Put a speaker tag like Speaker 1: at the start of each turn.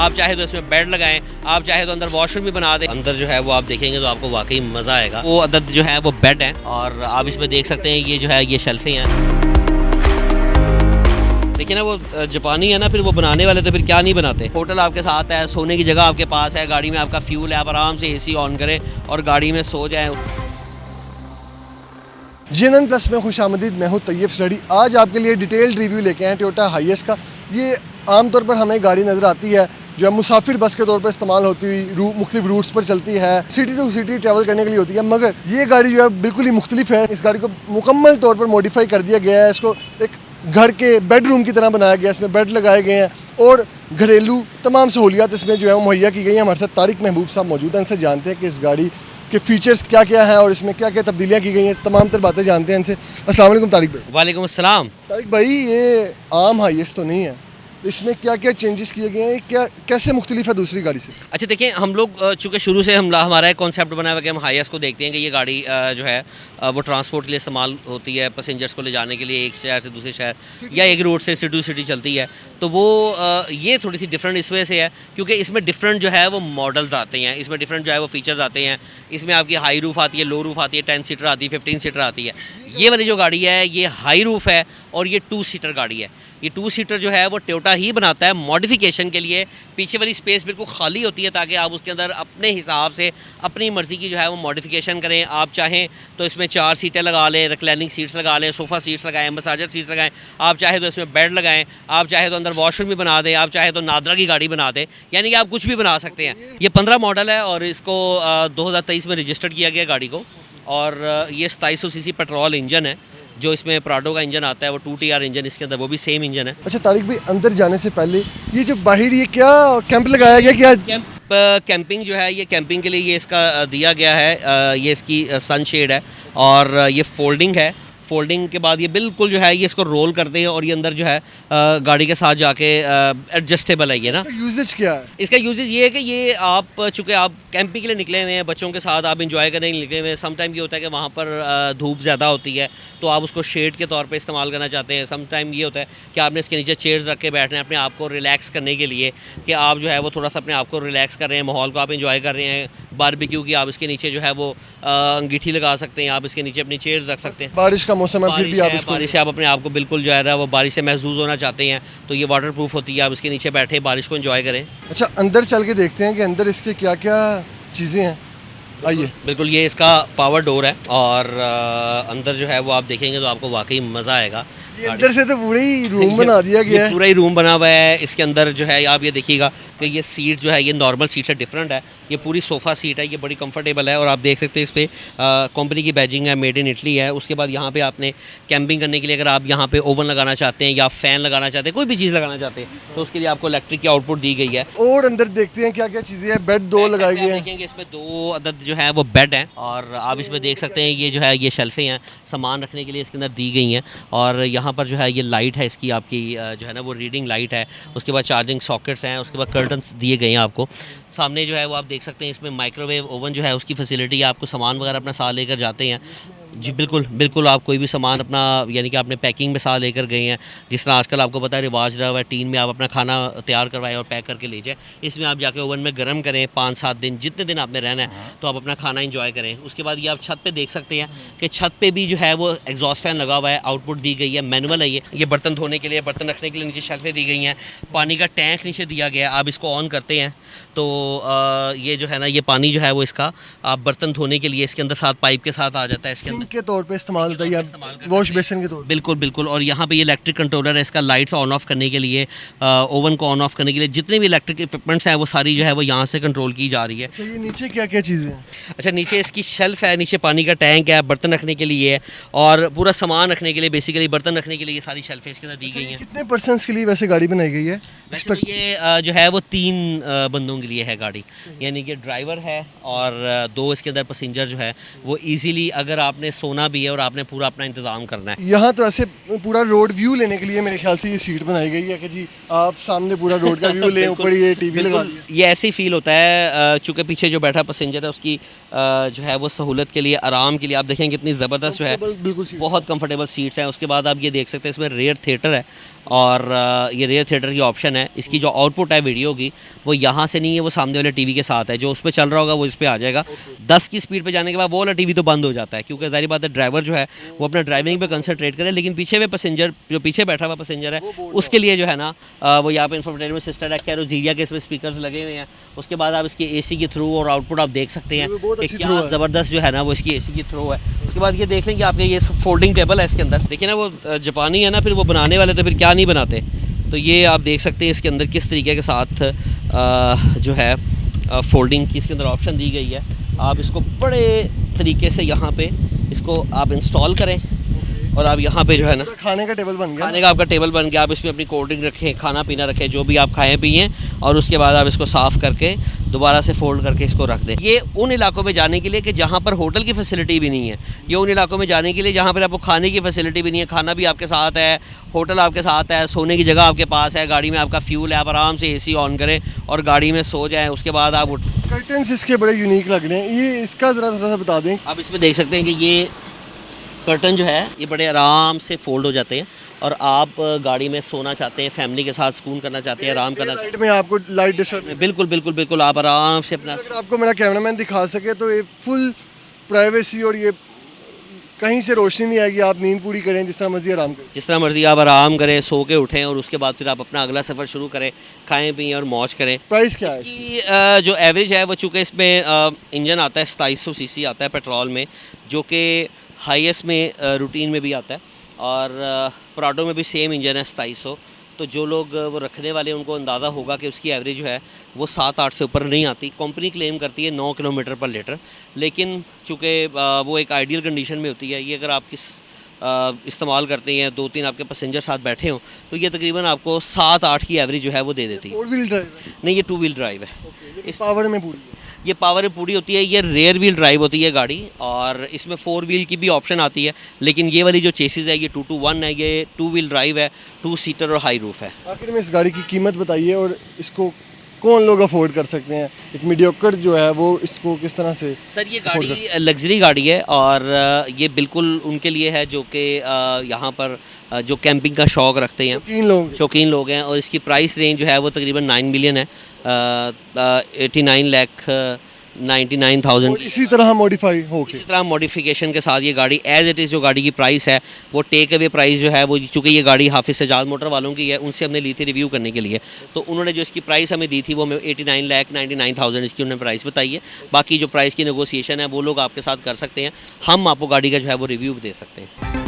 Speaker 1: आप चाहे तो इसमें बेड लगाएं, आप चाहे तो अंदर वॉशरूम भी बना दें। अंदर जो है वो आप देखेंगे तो आपको वाकई मज़ा आएगा। वो अदद जो है वो बेड है और आप इसमें देख सकते हैं ये जो है ये शेल्फें हैं। देखिए ना वो जापानी है ना, फिर वो बनाने वाले तो फिर क्या नहीं बनाते। होटल आपके साथ है, सोने की जगह आपके पास है, गाड़ी में आपका फ्यूल है, आप आराम से एसी ऑन करें और गाड़ी में सो जाएं।
Speaker 2: GNN प्लस में खुशामदीद, मैं हूँ तैयब स्टडी। आज आपके लिए डिटेल्ड रिव्यू लेके आए टोयोटा हाईएस का। ये आमतौर पर हमें गाड़ी नज़र आती है जो है मुसाफिर बस के तौर पर इस्तेमाल होती हुई मुख्तलिफ रूट्स पर चलती है, सिटी टू सिटी ट्रैवल करने के लिए होती है, मगर ये गाड़ी जो है बिल्कुल ही मुख्तलिफ है। इस गाड़ी को मुकम्मल तौर पर मॉडिफाई कर दिया गया है, इसको एक घर के बेडरूम की तरह बनाया गया है। इसमें बेड लगाए गए हैं और घरेलू तमाम सहूलियात इसमें जो है मुहैया की गई हैं। हमारे साथ तारिक महबूब साहब मौजूद हैं, इनसे जानते हैं कि इस गाड़ी के फीचर्स क्या क्या हैं और इसमें क्या क्या तब्दीलियाँ की गई हैं। तमाम तर बातें जानते हैं इनसे। अस्सलाम वालेकुम तारिक भाई।
Speaker 1: वालेकुम अस्सलाम।
Speaker 2: तारिक भाई, ये आम हाईएस तो नहीं है, इसमें क्या क्या चेंजेस किए गए हैं, क्या कैसे मुख्तलिफ है दूसरी गाड़ी से?
Speaker 1: अच्छा देखिए, हम लोग चूँकि शुरू से हमारा एक कॉन्सेप्ट बना हुआ कि हम हाईएस को देखते हैं कि ये गाड़ी जो है वो ट्रांसपोर्ट के लिए इस्तेमाल होती है, पैसेंजर्स को ले जाने के लिए एक शहर से दूसरे शहर या एक रूट से सिटी टू सिटी चलती है। तो वो ये थोड़ी सी डिफरेंट इस वजह से है क्योंकि इसमें डिफरेंट जो है वो मॉडल्स आते हैं, इसमें डिफरेंट जो है वो फीचर्स आते हैं। इसमें आपकी हाई रूफ़ आती है, लो रूफ़ आती है, 10 सीटर आती है, 15 सीटर आती है। ये वाली जो गाड़ी है ये हाई रूफ़ है और ये 2 सीटर गाड़ी है। ये 2 सीटर जो है वो टोयोटा ही बनाता है मॉडिफिकेशन के लिए। पीछे वाली स्पेस बिल्कुल खाली होती है ताकि आप उसके अंदर अपने हिसाब से अपनी मर्ज़ी की जो है वो मॉडिफिकेशन करें। आप चाहें तो इसमें 4 सीटें लगा लें, रिक्लाइनिंग सीट्स लगा लें, सोफ़ा सीट्स लगाएं, मसाजर सीट्स लगाएं। आप चाहे तो इसमें बेड लगाएं, आप चाहे तो अंदर वॉशरूम भी बना दें, आप चाहे तो नादरा की गाड़ी बना दें, यानी कि आप कुछ भी बना सकते हैं। ये 15 मॉडल है और इसको 2023 में रजिस्टर्ड किया गया गाड़ी को। और ये 2700 सीसी पेट्रोल इंजन है। जो इसमें प्राडो का इंजन आता है वो 2TR इंजन इसके अंदर, वो भी सेम इंजन है।
Speaker 2: अच्छा तारिक भाई, अंदर जाने से पहले ये जो बाहर ये क्या कैंप लगाया गया, क्या
Speaker 1: कैंपिंग जो है ये कैंपिंग के लिए ये इसका दिया गया है। ये इसकी सनशेड है और ये फोल्डिंग है। फोल्डिंग के बाद ये बिल्कुल जो है ये इसको रोल करते हैं और ये अंदर जो है गाड़ी के साथ जाके एडजस्टेबल है ये ना।
Speaker 2: यूजेज क्या है
Speaker 1: इसका यूजेज ये है कि ये आप चूँकि आप कैंपिंग के लिए निकले हुए हैं, बच्चों के साथ आप इंजॉय करने के लिए निकले हुए हैं। सम टाइम ये होता है कि वहाँ पर धूप ज़्यादा होती है तो आप उसको शेड के तौर पे इस्तेमाल करना चाहते हैं। सम टाइम ये होता है कि आपने इसके नीचे चेयर्स रख के बैठना है अपने आप को रिलैक्स करने के लिए, कि आप जो है वो थोड़ा सा अपने आप को रिलैक्स कर रहे हैं, माहौल को आप इंजॉय कर रहे हैं। बारबेक्यू की आप इसके नीचे जो है वो अंगीठी लगा सकते हैं, आप इसके नीचे अपनी चेयर्स रख सकते हैं।
Speaker 2: बारिश का मौसम है फिर भी आप
Speaker 1: बारिश से आप अपने आप को बिल्कुल जो है वो बारिश से महसूस होना चाहते हैं तो ये वाटर प्रूफ होती है, आप इसके नीचे बैठे बारिश को एंजॉय करें।
Speaker 2: अच्छा, अंदर चल के देखते हैं कि अंदर इसके क्या क्या चीज़ें हैं। आइए।
Speaker 1: बिल्कुल, ये इसका पावर डोर है और अंदर जो है वो आप देखेंगे तो आपको वाकई मज़ा आएगा।
Speaker 2: ये अंदर से तो पूरा ही रूम बना दिया गया है,
Speaker 1: पूरा ही रूम बना हुआ है। इसके अंदर जो है आप ये देखिएगा कि ये सीट जो है ये नॉर्मल सीट से डिफरेंट है। ये पूरी सोफ़ा सीट है, ये बड़ी कंफर्टेबल है और आप देख सकते हैं इस पर कंपनी की बैजिंग है, मेड इन इटली है। उसके बाद यहाँ पे आपने कैंपिंग करने के लिए अगर आप यहाँ पे ओवन लगाना चाहते हैं या फ़ैन लगाना चाहते हैं, कोई भी चीज़ लगाना चाहते हैं तो उसके लिए आपको इलेक्ट्रिक की आउटपुट दी गई है।
Speaker 2: और अंदर देखते हैं क्या क्या चीज़ें हैं। बेड 2 लगाए गए हैं,
Speaker 1: देखेंगे इसमें 2 अदद जो है वो बेड हैं और आप इसमें देख सकते हैं ये जो है ये शेल्फें हैं सामान रखने के लिए इसके अंदर दी गई हैं। और यहाँ पर जो है ये लाइट है इसकी आपकी जो है ना वो रीडिंग लाइट है। उसके बाद चार्जिंग सॉकेट्स हैं, उसके बाद कर्टन्स दिए गए हैं आपको। सामने जो है वो आप देख सकते हैं इसमें माइक्रोवेव ओवन जो है उसकी फैसिलिटी है। आपको सामान वगैरह अपना साथ लेकर जाते हैं जी, बिल्कुल बिल्कुल आप कोई भी सामान अपना यानी कि आपने पैकिंग में साथ लेकर गए हैं, जिस तरह आजकल आपको पता है रिवाज रहा हुआ है टीन में आप अपना खाना तैयार करवाएं और पैक करके ले जाएं। इसमें आप जाके ओवन में गर्म करें 5-7 दिन, जितने दिन आपने रहना है तो आप अपना खाना एंजॉय करें। उसके बाद ये आप छत पे देख सकते हैं कि छत पे भी जो है वो एग्जॉस्ट फैन लगा हुआ है, आउटपुट दी गई है, मैनुअल है। ये बर्तन धोने के लिए, बर्तन रखने के लिए नीचे शेल्फें दी गई हैं। पानी का टैंक नीचे दिया गया है, आप इसको ऑन करते हैं तो ये जो है ना ये पानी जो है वो इसका आप बर्तन धोने के लिए इसके अंदर साथ पाइप के साथ आ जाता है, इसके अंदर
Speaker 2: के तौर पे इस्तेमाल होता है या वॉश बेसिन के तौर पे।
Speaker 1: बिल्कुल बिल्कुल। और यहाँ पे ये इलेक्ट्रिक कंट्रोलर है इसका, लाइट्स ऑन ऑफ करने के लिए, ओवन को ऑन ऑफ करने के लिए, जितने भी इलेक्ट्रिक इक्विपमेंट्स हैं वो सारी जो है वो यहाँ से कंट्रोल की जा रही है।
Speaker 2: अच्छा, ये नीचे क्या क्या चीज़ें हैं?
Speaker 1: अच्छा, नीचे इसकी शेल्फ है, नीचे पानी का टैंक है, बर्तन रखने के लिए और पूरा सामान रखने के लिए, बेसिकली बर्तन रखने के लिए ये सारी शेल्फें इसके अंदर दी गई हैं।
Speaker 2: कितने पर्सन्स के लिए वैसे गाड़ी बनाई गई है?
Speaker 1: वैसे तो ये जो है वो 3 बंदों के लिए है गाड़ी, यानी कि ड्राइवर है और 2 इसके अंदर पैसेंजर जो है वो इजीली, अगर आपने सोना भी है और आपने पूरा अपना इंतज़ाम करना है।
Speaker 2: यहाँ तो ऐसे पूरा रोड व्यू लेने के लिए मेरे ख्याल से ये सीट बनाई गई है कि जी आप सामने पूरा रोड का व्यू लें, ऊपर ये टीवी लगा दिया।
Speaker 1: ये ऐसे ही फील होता है चूँकि पीछे जो बैठा पैसेंजर है उसकी जो है वो सहूलत के लिए, आराम के लिए आप देखेंगे कितनी ज़बरदस्त जो है,
Speaker 2: बिल्कुल
Speaker 1: बहुत कंफर्टेबल सीट्स हैं। उसके बाद आप ये देख सकते हैं इसमें रेयर थिएटर है और ये रेयर थिएटर की ऑप्शन है। इसकी जो आउटपुट है वीडियो की वो यहाँ से नहीं है, वो सामने वाले टीवी के साथ है। जो उस पर चल रहा होगा वो इस पर आ जाएगा। 10 की स्पीड पे जाने के बाद वो वाला टीवी तो बंद हो जाता है, क्योंकि ज़ाहिर बात है ड्राइवर जो है वो अपना ड्राइविंग पे कंसंट्रेट करे, लेकिन पीछे में पैसेंजर जो पीछे बैठा हुआ पैसेंजर है उसके लिए जो है ना वो यहाँ पे इंफोटेनमेंट सिस्टम है, कैरोजीरिया के इसमें स्पीकर्स लगे हुए हैं। उसके बाद आप इसकी AC के थ्रू और आउटपुट आप देख सकते हैं कि क्या ज़बरदस्त जो है ना वो इसकी AC की थ्रू है। उसके बाद ये देख लें कि आपके ये फोल्डिंग टेबल है इसके अंदर। देखिए ना वो जापानी है ना, फिर वो बनाने वाले तो फिर क्या नहीं बनाते। तो ये आप देख सकते हैं इसके अंदर किस तरीके के साथ जो है फोल्डिंग की इसके अंदर ऑप्शन दी गई है। आप इसको बड़े तरीके से यहाँ पे इसको आप इंस्टॉल करें और आप यहाँ पे जो है ना
Speaker 2: खाने का टेबल बन गया,
Speaker 1: खाने का आपका टेबल बन गया। आप इसमें अपनी कोल्ड ड्रिंक रखें, खाना पीना रखें, जो भी आप खाएं पिएँ, और उसके बाद आप इसको साफ़ करके दोबारा से फोल्ड करके इसको रख दें। ये उन इलाकों में जाने के लिए कि जहाँ पर होटल की फैसिलिटी भी नहीं है, ये उन इलाकों में जाने के लिए जहाँ पर आपको खाने की फैसिलिटी भी नहीं है, खाना भी आपके साथ है, होटल आपके साथ है, सोने की जगह आपके पास है, गाड़ी में आपका फ्यूल है, आप आराम से AC ऑन करें और गाड़ी में सो जाएँ। उसके बाद आप
Speaker 2: कर्टन्स इसके बड़े यूनिक लग रहे हैं, ये इसका ज़रा थोड़ा सा बता दें।
Speaker 1: आप इसमें देख सकते हैं कि ये कर्टन जो है ये बड़े आराम से फोल्ड हो जाते हैं, और आप गाड़ी में सोना चाहते हैं, फैमिली के साथ सुकून करना चाहते हैं, आराम करना चाहते
Speaker 2: लाइट में आपको लाइट डिस्टर्ब
Speaker 1: हैं, बिल्कुल बिल्कुल बिल्कुल आप आराम से अपना
Speaker 2: अगर आपको मेरा कैमरामैन दिखा सके तो ये फुल प्राइवेसी, और ये कहीं से रोशनी नहीं आएगी, आप नींद पूरी करें, जिस तरह मर्जी आराम करें,
Speaker 1: जिस तरह मर्जी आप आराम करें, सो के उठें, और उसके बाद फिर आप अपना अगला सफ़र शुरू करें, खाएं पिएं और मौज करें।
Speaker 2: प्राइस क्या है
Speaker 1: इसकी जो एवरेज है वो चूँकि इसमें इंजन आता है 2700 cc आता है पेट्रोल में, जो कि हाईएस्ट में रूटीन में भी आता है, और प्राडो में भी सेम इंजन है 2700। तो जो लोग वो रखने वाले हैं उनको अंदाज़ा होगा कि उसकी एवरेज जो है वो 7-8 से ऊपर नहीं आती। कंपनी क्लेम करती है 9 किलोमीटर पर लीटर, लेकिन चूँकि वो एक आइडियल कंडीशन में होती है, ये अगर आप इस्तेमाल करते हैं, 2-3 आपके पैसेंजर साथ बैठे हों, तो ये तकरीबन आपको 7-8 की एवरेज जो है वो दे देती है।
Speaker 2: 4 व्हील ड्राइव है?
Speaker 1: नहीं, ये 2 व्हील ड्राइव है।
Speaker 2: इस पावर में पूरी है?
Speaker 1: ये पावर में पूरी होती है। ये रेयर व्हील ड्राइव होती है गाड़ी, और इसमें 4 व्हील की भी ऑप्शन आती है, लेकिन ये वाली जो चेसिस है ये 2-to-1 है, ये 2 व्हील ड्राइव है, 2 सीटर और हाई रूफ है।
Speaker 2: आखिर में इस गाड़ी की कीमत बताइए, और इसको कौन लोग अफोर्ड कर सकते हैं? एक मीडियोकर जो है वो इसको किस तरह से?
Speaker 1: सर ये गाड़ी लग्जरी गाड़ी है, और ये बिल्कुल उनके लिए है जो कि यहाँ पर जो कैंपिंग का शौक़ रखते हैं, शौकीन लोग हैं। और इसकी प्राइस रेंज जो है वो तकरीबन 9 मिलियन है, 89,99,000।
Speaker 2: इसी तरह मॉडिफाई होके,
Speaker 1: इसी तरह मॉडिफिकेशन के साथ ये गाड़ी एज इट इज़ जो गाड़ी की प्राइस है वो टेक अवे प्राइस जो है वो, चूँकि ये गाड़ी हाफिज़ सजाद मोटर वालों की है, उनसे हमने ली थी रिव्यू करने के लिए, तो उन्होंने जो इसकी प्राइस हमें दी थी वो हमें 89,99,000 इसकी उन्होंने प्राइस बताई है। बाकी जो प्राइस की नेगोशिएशन है वो लोग आपके साथ कर सकते हैं, हम आपको गाड़ी का जो है वो रिव्यू भी दे सकते हैं।